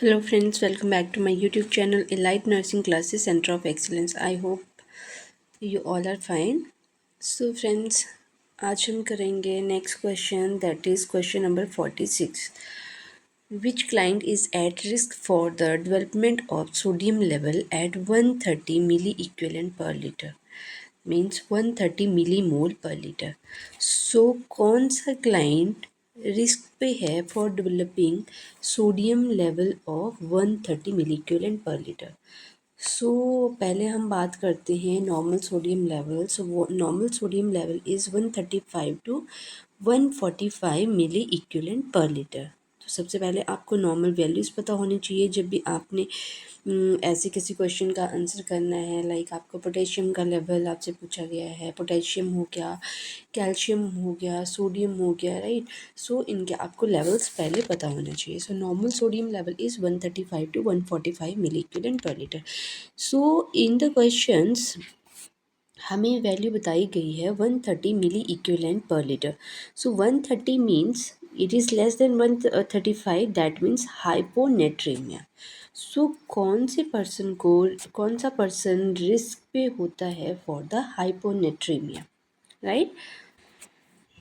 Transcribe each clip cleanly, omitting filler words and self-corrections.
Hello friends, welcome back to my YouTube channel Elite Nursing Classes Center of Excellence. I hope you all are fine. So friends, आज हम करेंगे next question, that is question number 46. Which client is at risk for the development of sodium level at 130 milliequivalent per liter? Means 130 millimole per liter. So कौन सा client risk पे है for developing sodium level of 130 मिलीक्यूलेंट पर litre. सो पहले हम बात करते हैं नॉर्मल सोडियम लेवल। सो वो normal sodium level is 135 to 145 milli equivalent per litre. तो सबसे पहले आपको नॉर्मल वैल्यूज़ पता होनी चाहिए जब भी आपने ऐसे किसी क्वेश्चन का आंसर करना है। लाइक आपको पोटेशियम का लेवल आपसे पूछा गया है, पोटेशियम हो गया, कैल्शियम हो गया, सोडियम हो गया, राइट। सो इनके आपको लेवल्स पहले पता होना चाहिए। So normal sodium level is 135 to 145 milli equivalent per litre. So in the questions हमें वैल्यू बताई गई है 130 milli equivalent per litre. So 130 means it is less than 135, that means hyponatremia. So कौन सा पर्सन रिस्क पे होता है for the hyponatremia, right.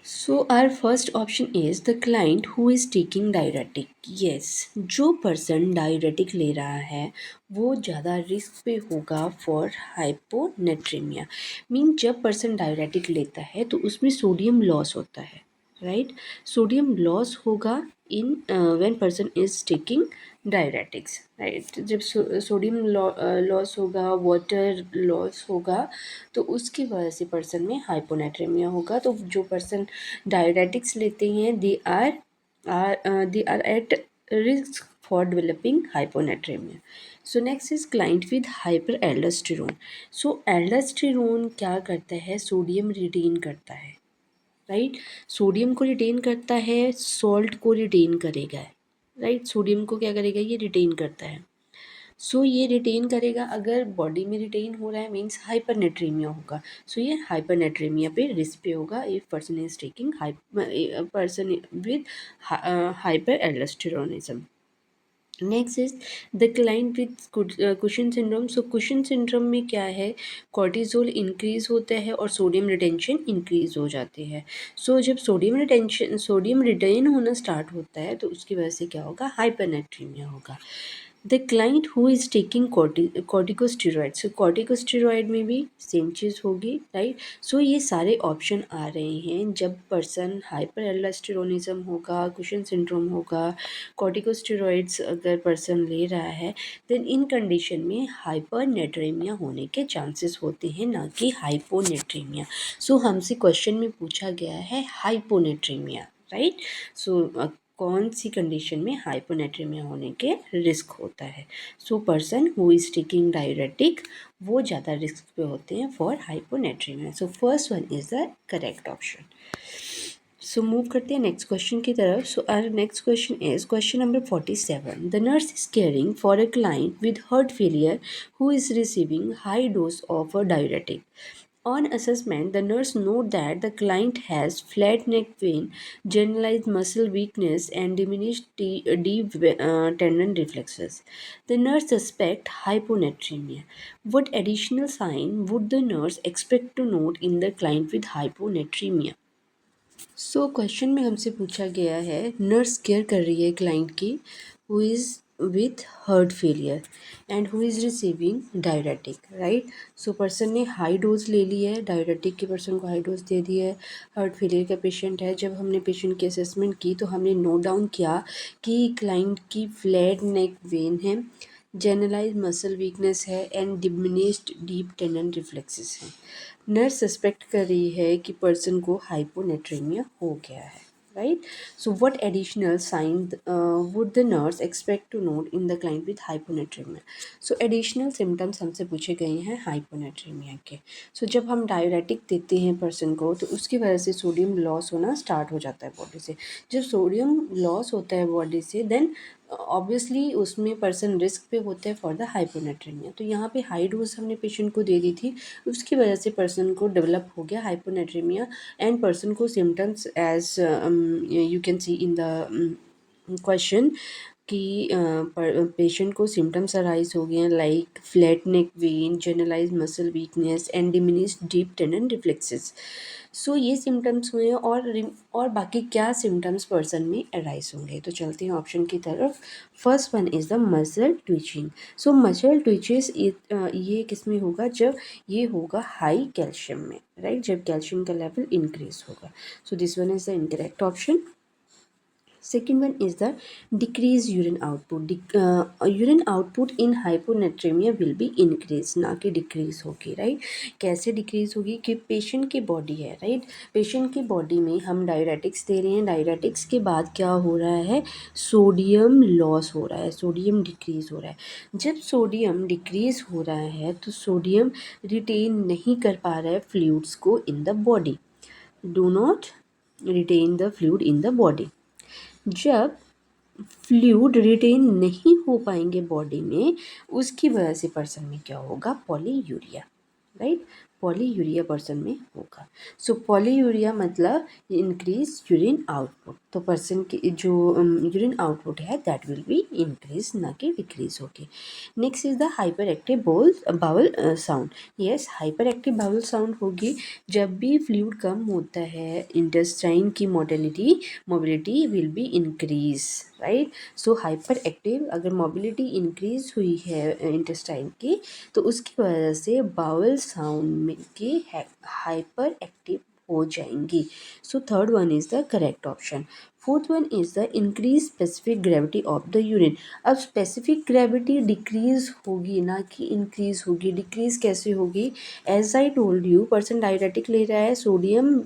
So our first option is the client who is taking diuretic. Yes, जो person diuretic ले रहा है वो ज़्यादा रिस्क पे होगा फॉर हाइपोनेट्रीमिया। मीन जब पर्सन डायरेटिक लेता है तो उसमें सोडियम लॉस होता है, राइट। सोडियम लॉस होगा in when person is taking diuretics, right. जब सोडियम लॉस होगा, वाटर लॉस होगा, तो उसकी वजह से पर्सन में हाइपोनेट्रेमिया होगा। तो जो पर्सन डायरेटिक्स लेते हैं they are at risk for developing hyponatremia. So next is client with hyper aldosterone. So aldosterone क्या करता है, सोडियम रिटेन करता है, राइट। सोडियम को रिटेन करता है, सॉल्ट को रिटेन करेगा, राइट। सोडियम को क्या करेगा, ये रिटेन करता है। सो ये रिटेन करेगा, अगर बॉडी में रिटेन हो रहा है मीन्स हाइपरनेट्रीमिया होगा। सो ये हाइपरनेट्रीमिया पे रिस्क पे होगा if person is taking person with hyper aldosteronism. Next is the client with cushion syndrome. So cushion syndrome में क्या है, कॉर्टिजोल इंक्रीज होता है और सोडियम रिटेंशन इंक्रीज हो जाते हैं। सो जब सोडियम रिटेन होना स्टार्ट होता है तो उसकी वजह से क्या होगा, हाइपरनेट्रीमिया होगा। The client who is taking corticosteroid. So corticosteroid में भी सेम चीज़ होगी, राइट। सो ये सारे ऑप्शन आ रहे हैं जब पर्सन हाइपर एल्डोस्टेरोनिज्म होगा, कुशन सिंड्रोम होगा, कॉर्टिकोस्टेरॉइड्स अगर पर्सन ले रहा है, देन इन कंडीशन में हाइपरनेट्रेमिया होने के चांसेस होते हैं, ना कि हाइपोनेट्रीमिया। सो हमसे क्वेश्चन में पूछा गया है हाइपोनेट्रीमिया, राइट। सो कौन सी कंडीशन में हाइपोनेट्रीमिया होने के रिस्क होता है। So person who is taking diuretic वो ज़्यादा रिस्क पे होते हैं for hyponatremia. So first one is the correct option. So move करते हैं नेक्स्ट क्वेश्चन की तरफ। So our next question is question number 47। The nurse is caring for a client with heart failure who is receiving high dose of a diuretic. On assessment, the nurse note that the client has flat neck pain, generalized muscle weakness, and diminished deep tendon reflexes. The nurse suspect hyponatremia. What additional sign would the nurse expect to note in the client with hyponatremia? So question में हमसे पूछा गया है, nurse care कर रही है client की who is with heart failure and who is receiving diuretic, right. So person ने हाई डोज ले ली है, डायरेटिक की पर्सन को हाई डोज दे दी है, हार्ट फेलियर का पेशेंट है। जब हमने पेशेंट की असेसमेंट की तो हमने नोट डाउन किया कि क्लाइंट की फ्लैट नेक वेन है, जनरलाइज मसल वीकनेस है and diminished deep tendon reflexes हैं। नर्स सस्पेक्ट कर रही है कि पर्सन को हाइपोनेट्रीमिया हो गया है, right. So what additional sign would the nurse expect to note in the client with hyponatremia. So additional symptoms हमसे पूछे गए हैं हाइपोनेट्रीमिया के। सो जब हम डायरेटिक देते हैं पर्सन को तो उसकी वजह से सोडियम लॉस होना स्टार्ट हो जाता है बॉडी से। जब सोडियम लॉस होता है बॉडी से देन ऑब्वियसली उसमें पर्सन रिस्क पे होता है फॉर द हाइपोनेट्रीमिया। तो यहाँ पे हाई डोज हमने पेशेंट को दे दी थी, उसकी वजह से पर्सन को डेवलप हो गया हाइपोनेट्रीमिया एंड पर्सन को symptoms as you can see in the question कि पेशेंट को सिम्टम्स अराइज हो गए हैं like flat neck vein, generalise muscle weakness and diminished deep tendon reflexes. So ये सिम्टम्स हुए हैं और बाकी क्या सिम्टम्स पर्सन में अराइज होंगे, तो चलते हैं ऑप्शन की तरफ। First one is the muscle twitching. So muscle twitches ये किस में होगा, जब ये होगा हाई कैल्शियम में, राइट, जब कैल्शियम का लेवल इंक्रीज होगा। So this one is the incorrect option. Second one is the decreased urine output. Urine output in hyponatremia will be increase, ना कि decrease होगी, राइट। कैसे decrease होगी कि पेशेंट की बॉडी है, राइट, पेशेंट की बॉडी में हम डायरेटिक्स दे रहे हैं, डायरेटिक्स के बाद क्या हो रहा है, सोडियम लॉस हो रहा है, सोडियम डिक्रीज हो रहा है। जब सोडियम डिक्रीज हो रहा है तो सोडियम रिटेन नहीं कर पा रहा है फ्लूइड्स को in the body, do not retain the fluid in the body. जब फ्लूइड रिटेन नहीं हो पाएंगे बॉडी में, उसकी वजह से पर्सन में क्या होगा, पॉलीयूरिया, राइट, पॉलीयूरिया पर्सन में होगा। सो पॉलीयूरिया मतलब इंक्रीज यूरिन आउटपुट, तो पर्सन की जो यूरिन आउटपुट है दैट विल बी इंक्रीज, ना कि डिक्रीज होगी। Next is the hyperactive bowel sound. Yes, hyperactive bowel sound होगी जब भी फ्लूइड कम होता है, इंटेस्टाइन की mobility will be increase, right. So hyperactive, अगर मोबिलिटी इंक्रीज हुई है इंटेस्टाइन की, तो उसकी वजह से बाउल साउंड में की हाइपर एक्टिव हो जाएंगी। So third one is the correct option. Fourth one is the increase specific gravity of the urine. अब स्पेसिफिक ग्रेविटी डिक्रीज होगी, ना कि इंक्रीज होगी। डिक्रीज कैसे होगी, as I told you, person diuretic ले रहा है, सोडियम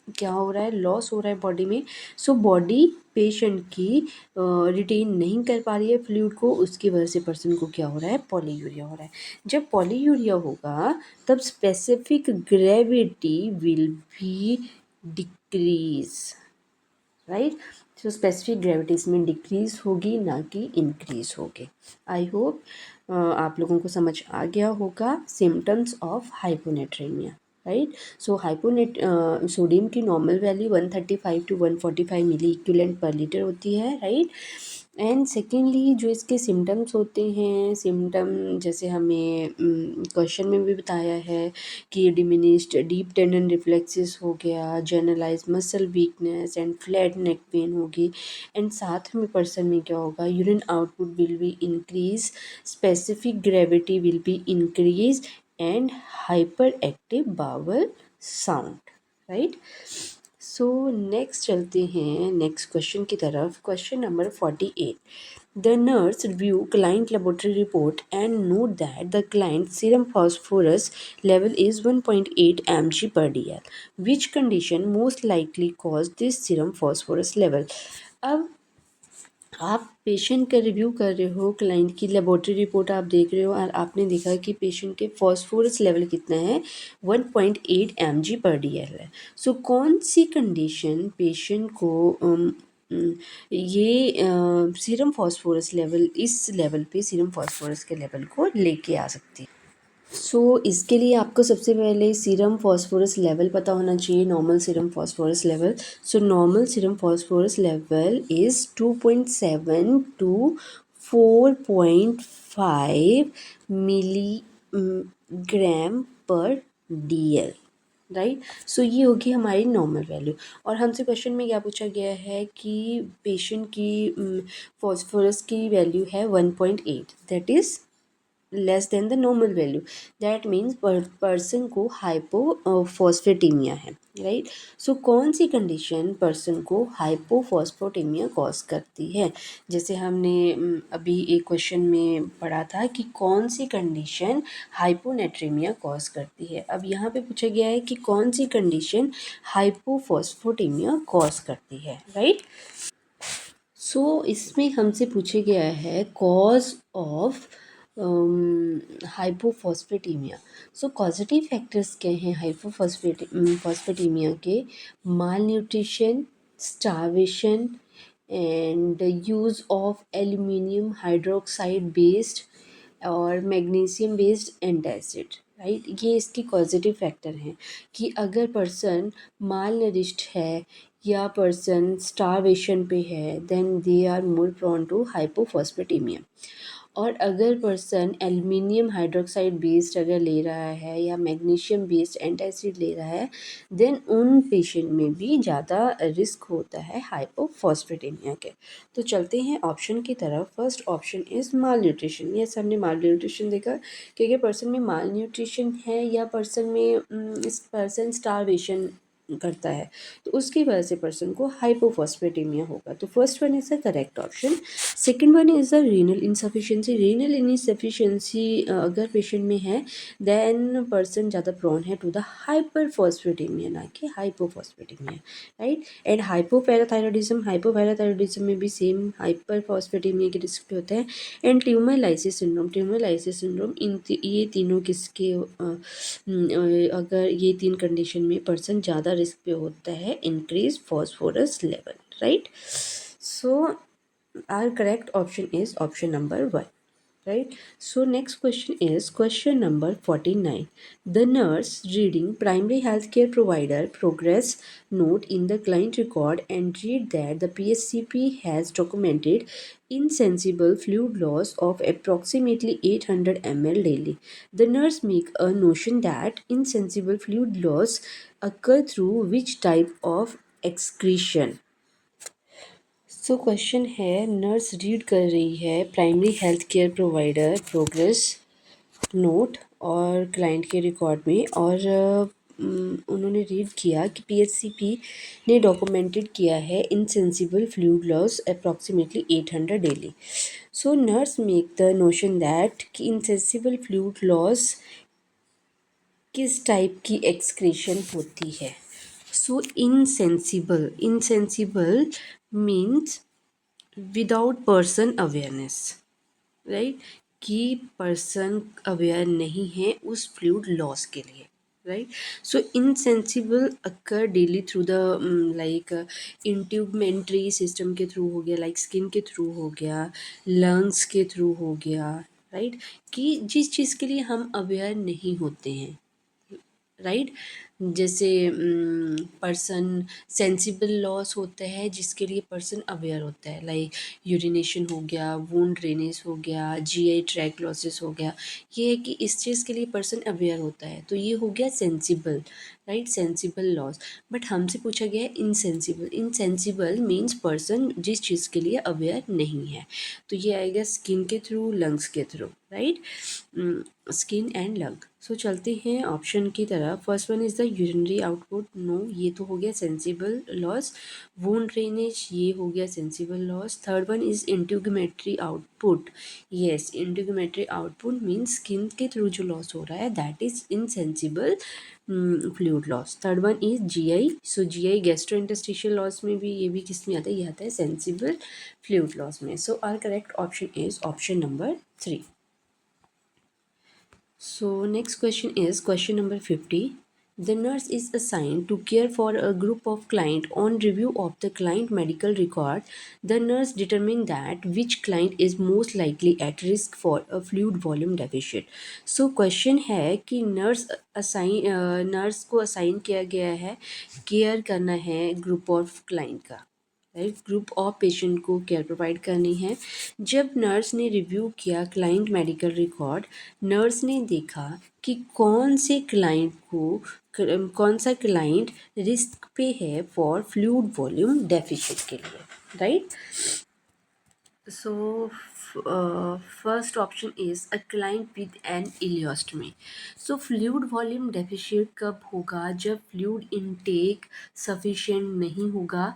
क्या हो रहा है, लॉस हो रहा है बॉडी में। सो बॉडी पेशेंट की रिटेन नहीं कर पा रही है फ्लूइड को, उसकी वजह से पर्सन को क्या हो रहा है, पॉलीयूरिया हो रहा है। जब पॉलीयूरिया होगा तब specific gravity will be decrease, right. So specific gravity इसमें डिक्रीज होगी, ना कि इंक्रीज होगी। आई होप आप लोगों को समझ आ गया होगा symptoms of hyponatremia, right. So hyponat sodium की normal value 135 to 145 milli equivalent per litre होती है, राइट। एंड सेकेंडली जो इसके सिम्टम्स होते हैं, सिम्टम जैसे हमें क्वेश्चन में भी बताया है कि डिमिनिश्ड डीप टेंडन रिफ्लेक्सेस हो गया, generalize muscle weakness and flat neck pain होगी। एंड साथ में पर्सन में क्या होगा, urine output will be increase, specific gravity will be increase and hyperactive bowel sound, right. So next चलते हैं नेक्स्ट क्वेश्चन की तरफ। Question number 48। The nurse review client laboratory report and note that the client serum phosphorus level is 1.8 mg per dl. Which condition most likely caused this serum phosphorus level? अब आप patient का review कर रहे हो, client की laboratory report आप देख रहे हो और आपने देखा कि पेशेंट के फॉस्फोरस लेवल कितना है, 1.8 mg पर DL है। सो कौन सी कंडीशन पेशेंट को ये सीरम फॉस्फोरस लेवल, इस लेवल पे सीरम फॉस्फोरस के लेवल को लेके आ सकती है। सो इसके लिए आपको सबसे पहले सीरम फॉस्फोरस लेवल पता होना चाहिए, normal serum phosphorus level. So normal serum phosphorus level is 2.7 to 4.5 मिली ग्राम पर DL, राइट। सो ये होगी हमारी नॉर्मल वैल्यू। और हमसे क्वेश्चन में क्या पूछा गया है कि पेशेंट की फॉस्फोरस की वैल्यू है 1.8, that is less then the normal value. That means person को हाइपोफॉस्फेटेमिया है, राइट। सो कौन सी कंडीशन पर्सन को हाइपोफॉस्फेटेमिया कॉज करती है, जैसे हमने अभी एक क्वेश्चन में पढ़ा था कि कौन सी कंडीशन हाइपोनेट्रेमिया कॉज करती है। अब यहाँ पे पूछा गया है कि कौन सी कंडीशन हाइपोफॉस्फेटेमिया कॉज करती है, राइट। सो इसमें हमसे पूछे गया है cause of hypophosphatemia. So causative factors क्या हैं फॉस्फेटेमिया के, malnutrition, starvation and use of aluminium hydroxide based और मैग्नीशियम बेस्ड एंटासिड, राइट। ये इसके पॉजिटिव फैक्टर हैं कि अगर पर्सन माल नरिश्ड है या पर्सन स्टारवेशन पे है then they are more prone to hypophosphatemia. और अगर पर्सन एल्युमिनियम हाइड्रोक्साइड बेस्ड अगर ले रहा है या मैग्नीशियम बेस्ड एंटासिड ले रहा है देन उन पेशेंट में भी ज़्यादा रिस्क होता है हाइपोफॉस्फेटेमिया के। तो चलते हैं ऑप्शन की तरफ। First option is mall nutrition. Yes, हमने माल न्यूट्रिशन देखा कि अगर पर्सन में माल न्यूट्रिशन है या पर्सन में इस पर्सन स्टारवेशन करता है तो उसकी वजह से पर्सन को हाइपोफॉस्फेटेमिया होगा। तो first one is the correct option. Second one is the renal insufficiency. Renal insufficiency अगर पेशेंट में है देन पर्सन ज़्यादा प्रोन है टू द हाइपरफॉस्फेटेमिया, ना कि हाइपोफॉस्फेटेमिया, राइट। एंड हाइपोपैराथायरॉयडिज्म में भी सेम हाइपरफॉस्फेटेमिया के रिस्क पे होता है। एंड ट्यूमर लाइसिस सिंड्रोम ये तीनों किसके अगर ये तीन कंडीशन में पर्सन ज़्यादा रिस्क पे होता है increase phosphorus level, right. So our correct option is option number 1, right? So next question is question number 49. The nurse reading primary healthcare provider progress note in the client record and read that the PSCP has documented insensible fluid loss of approximately 800 ml daily. The nurse make a notion that insensible fluid loss occur through which type of excretion. So question है, nurse read कर रही है primary health care provider progress note और client के record में और उन्होंने read किया कि पीएचसीपी ने डॉक्यूमेंटेड किया है insensible fluid loss approximately 800 daily. So nurse make the notion that कि इनसेंसिबल फ्लूइड लॉस किस टाइप की एक्सक्रीशन होती है। So insensible means without person awareness, right, कि पर्सन अवेयर नहीं है उस फ्लूइड लॉस के लिए, right. So insensible occur daily through the like integumentary system के थ्रू हो गया, लाइक स्किन के थ्रू हो गया, लंग्स के थ्रू हो गया, राइट, कि जिस चीज़ के लिए हम अवेयर नहीं होते हैं, राइट। जैसे पर्सन सेंसिबल लॉस होता है जिसके लिए पर्सन अवेयर होता है, लाइक यूरिनेशन हो गया, वूंड ड्रेनेज हो गया, जीआई ट्रैक लॉसेस हो गया। ये है कि इस चीज़ के लिए पर्सन अवेयर होता है, तो ये हो गया sensible, right, sensible loss. But हमसे पूछा गया है इनसेंसिबल। इनसेंसिबल मीन्स पर्सन जिस चीज़ के लिए अवेयर नहीं है, तो ये आएगा स्किन के थ्रू, लंग्स के थ्रू, right, skin and lung. So चलते हैं ऑप्शन की तरफ। First one is the urinary output, no, ये तो हो गया सेंसिबल लॉस। वूंड ड्रेनेज, ये हो गया sensible loss. Third one is integumentary output, yes, integumentary output means skin के थ्रू जो लॉस हो रहा है that is insensible fluid loss. Third one is GI, so GI gastrointestinal loss में भी, ये भी किस में आता है, ये आता है सेंसिबल फ्लूइड लॉस में। So our correct option is option number 3. So next question is question number 50. The nurse is assigned to care for a group of client. On review of the client medical record, the nurse determined that which client is most likely at risk for a fluid volume deficit. So question है कि nurse को assign किया गया है care करना है group of client का, right, group of patient को केयर प्रोवाइड करनी है। जब नर्स ने रिव्यू किया क्लाइंट मेडिकल रिकॉर्ड, नर्स ने देखा कि कौन सा क्लाइंट रिस्क पे है फॉर फ्लूइड वॉल्यूम डेफिशिट के लिए, right. So first option is a client with an ileostomy. So fluid volume deficit कब होगा, जब फ्लूइड इनटेक सफिशिएंट नहीं होगा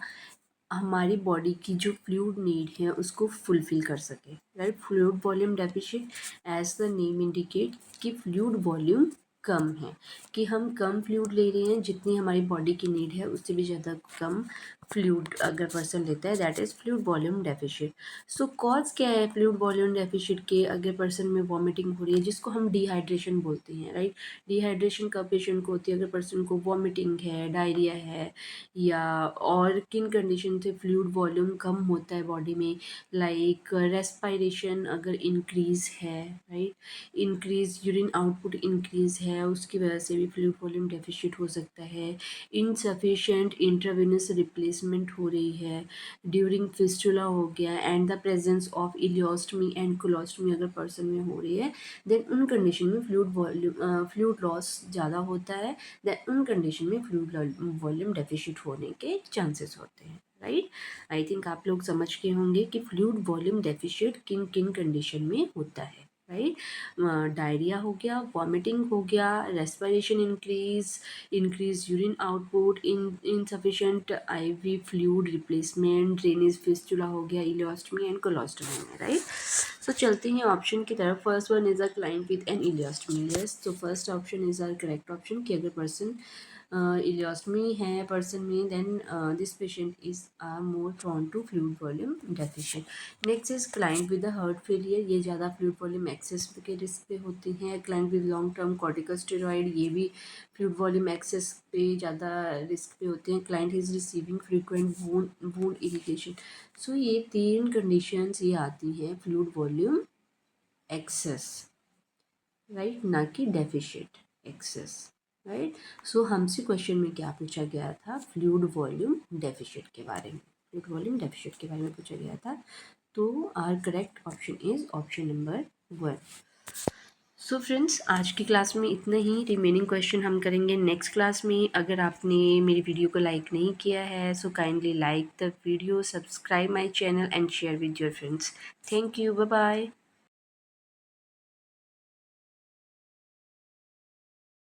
हमारी बॉडी की जो फ्लूइड नीड है उसको फुलफिल कर सके, right. Fluid volume deficit as the name indicate कि फ्लूइड वॉल्यूम कम है, कि हम कम फ्लूइड ले रहे हैं, जितनी हमारी बॉडी की नीड है उससे भी ज़्यादा कम फ्लूइड अगर पर्सन लेता है, that is fluid volume deficit. Show cause क्या है फ्लूइड वॉल्यूम डेफिशिट के? अगर पर्सन में वॉमिटिंग हो रही है, जिसको हम डिहाइड्रेशन बोलते हैं, राइट। डिहाइड्रेशन कब पेशेंट को होती है? अगर पर्सन को वॉमिटिंग है, डायरिया है, या और किन कंडीशन से फ्लूइड वॉल्यूम कम होता है बॉडी में, लाइक रेस्पायरेशन अगर इंक्रीज़ है, right, increase urine output increase है, उसकी वजह से भी फ्लूइड वॉल्यूम डेफिशिट हो सकता है। इनसफिशिएंट इंट्रावेनस रिप्लेसमेंट हो रही है ड्यूरिंग फिस्टुला हो गया, and the presence of ileostomy and colostomy अगर पर्सन में हो रही है, देन उन कंडीशन में फ्लूइड लॉस ज़्यादा होता है, देन उन कंडीशन में फ्लूइड वॉल्यूम डेफिशिट होने के चांसेस होते हैं, राइट। आई थिंक आप लोग समझ के होंगे कि फ्लूइड वॉल्यूम डेफिशिट किन किन कंडीशन में होता है, राइट। डायरिया हो गया, वॉमिटिंग हो गया, respiration increase urine output, insufficient IV fluid replacement, drainage fistula हो गया, इलियोस्टमी एंड कोलोस्टमी में, राइट। सो चलते हैं ऑप्शन की तरफ। First one is a client with an ileostomy, yes, तो first option is are correct option कि अगर पर्सन इलियोस्टमी है पर्सन में, then this patient is more prone to fluid volume deficient. Next is client with the heart failure, ये ज़्यादा fluid volume access के risk पे होती हैं। Client with long term corticosteroid, ये भी फ्लूइड वॉल्यूम एक्सेस पे ज़्यादा रिस्क पे होते हैं। Client is receiving frequent wound irritation. So ये तीन कंडीशंस ये आती हैं फ्लूइड वॉल्यूम एक्सेस, राइट, ना कि डेफिशिएंट एक्सेस, राइट। सो हमसे क्वेश्चन में क्या पूछा गया था? फ्लूइड वॉल्यूम डेफिशिएंट के बारे में, फ्लूइड वॉल्यूम डेफिशिएंट के बारे में पूछा गया था। तो our correct option is option number 1। So friends, आज की क्लास में इतना ही। रिमेनिंग क्वेश्चन हम करेंगे नेक्स्ट क्लास में। अगर आपने मेरी वीडियो को लाइक नहीं किया है, so kindly like the video, subscribe my channel and share with your friends. Thank you, bye bye.